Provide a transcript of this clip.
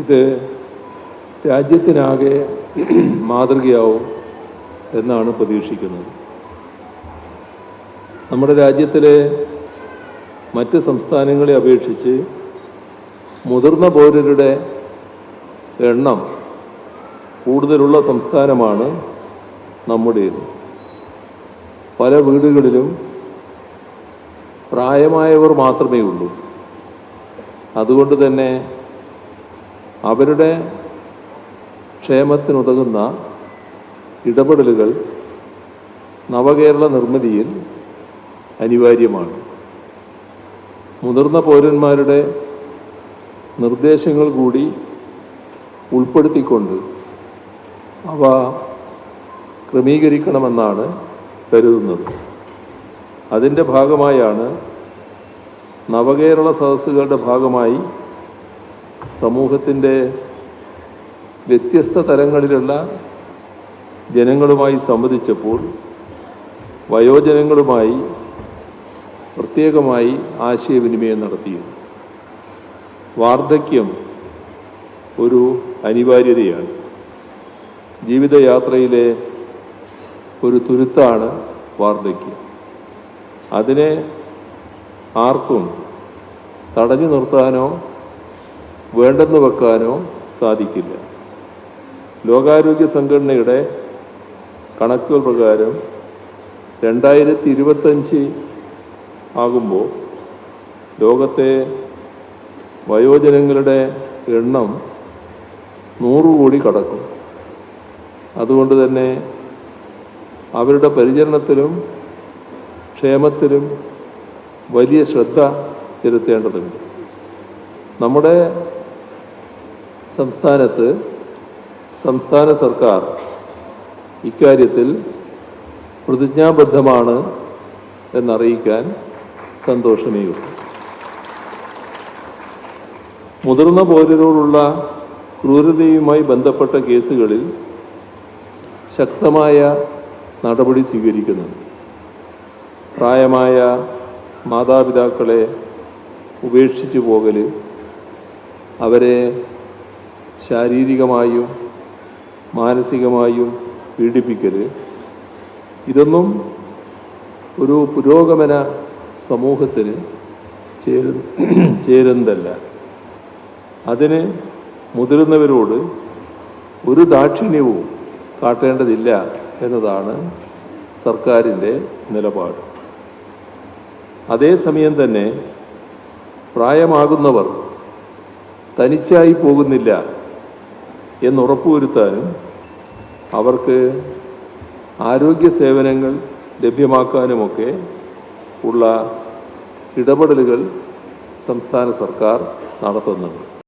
ഇത് രാജ്യത്തിനാകെ മാതൃകയാവും എന്നാണ് പ്രതീക്ഷിക്കുന്നത്. നമ്മുടെ രാജ്യത്തിലെ മറ്റ് സംസ്ഥാനങ്ങളെ അപേക്ഷിച്ച് മുതിർന്ന പൗരരുടെ എണ്ണം കൂടുതലുള്ള സംസ്ഥാനമാണ് നമ്മുടേത്. പല വീടുകളിലും പ്രായമായവർ മാത്രമേ ഉള്ളൂ. അതുകൊണ്ട് തന്നെ അവരുടെ ക്ഷേമത്തിനുതകുന്ന ഇടപെടലുകൾ നവകേരള നിർമ്മിതിയിൽ അനിവാര്യമാണ്. മുതിർന്ന പൗരന്മാരുടെ നിർദ്ദേശങ്ങൾ കൂടി ഉൾപ്പെടുത്തിക്കൊണ്ട് അവ ക്രമീകരിക്കണമെന്നാണ് കരുതുന്നത്. അതിൻ്റെ ഭാഗമായാണ് നവകേരള സദസ്സുകളുടെ ഭാഗമായി സമൂഹത്തിൻ്റെ വ്യത്യസ്ത തലങ്ങളിലുള്ള ജനങ്ങളുമായി സംവദിച്ചപ്പോൾ വയോജനങ്ങളുമായി പ്രത്യേകമായി ആശയവിനിമയം നടത്തിയത്. വാർദ്ധക്യം ഒരു അനിവാര്യതയാണ്. ജീവിതയാത്രയിലെ ഒരു തുരുത്താണ് വാർദ്ധക്യം. അതിനെ ആർക്കും തടഞ്ഞു നിർത്താനോ വേണ്ടെന്ന് വെക്കാനോ സാധിക്കില്ല. ലോകാരോഗ്യ സംഘടനയുടെ കണക്കുകൾ പ്രകാരം 2025 ആകുമ്പോൾ ലോകത്തെ വയോജനങ്ങളുടെ എണ്ണം 100 കോടി കടക്കും. അതുകൊണ്ട് തന്നെ അവരുടെ പരിചരണത്തിലും ക്ഷേമത്തിലും വലിയ ശ്രദ്ധ ചെലുത്തേണ്ടതുണ്ട്. നമ്മുടെ സംസ്ഥാന സർക്കാർ ഇക്കാര്യത്തിൽ പ്രതിജ്ഞാബദ്ധമാണ് എന്നറിയിക്കാൻ സന്തോഷമേയുള്ളൂ. മുതിർന്ന പൗരരോടുള്ള ക്രൂരതയുമായി ബന്ധപ്പെട്ട കേസുകളിൽ ശക്തമായ നടപടി സ്വീകരിക്കുന്നുണ്ട്. പ്രായമായ മാതാപിതാക്കളെ ഉപേക്ഷിച്ചു പോകൽ, അവരെ ശാരീരികമായും മാനസികമായും പീഡിപ്പിക്കൽ, ഇതൊന്നും ഒരു പുരോഗമന സമൂഹത്തിന് ചേരുന്നതല്ല. അതിന് മുതിർന്നവരോട് ഒരു ദാക്ഷിണ്യവും കാട്ടേണ്ടതില്ല എന്നതാണ് സർക്കാരിൻ്റെ നിലപാട്. അതേസമയം തന്നെ പ്രായമാകുന്നവർ തനിച്ചായി പോകുന്നില്ല എന്നുറപ്പുവരുത്താനും അവർക്ക് ആരോഗ്യ സേവനങ്ങൾ ലഭ്യമാക്കാനുമൊക്കെ ഉള്ള ഇടപെടലുകൾ സംസ്ഥാന സർക്കാർ നടത്തുന്നുണ്ട്.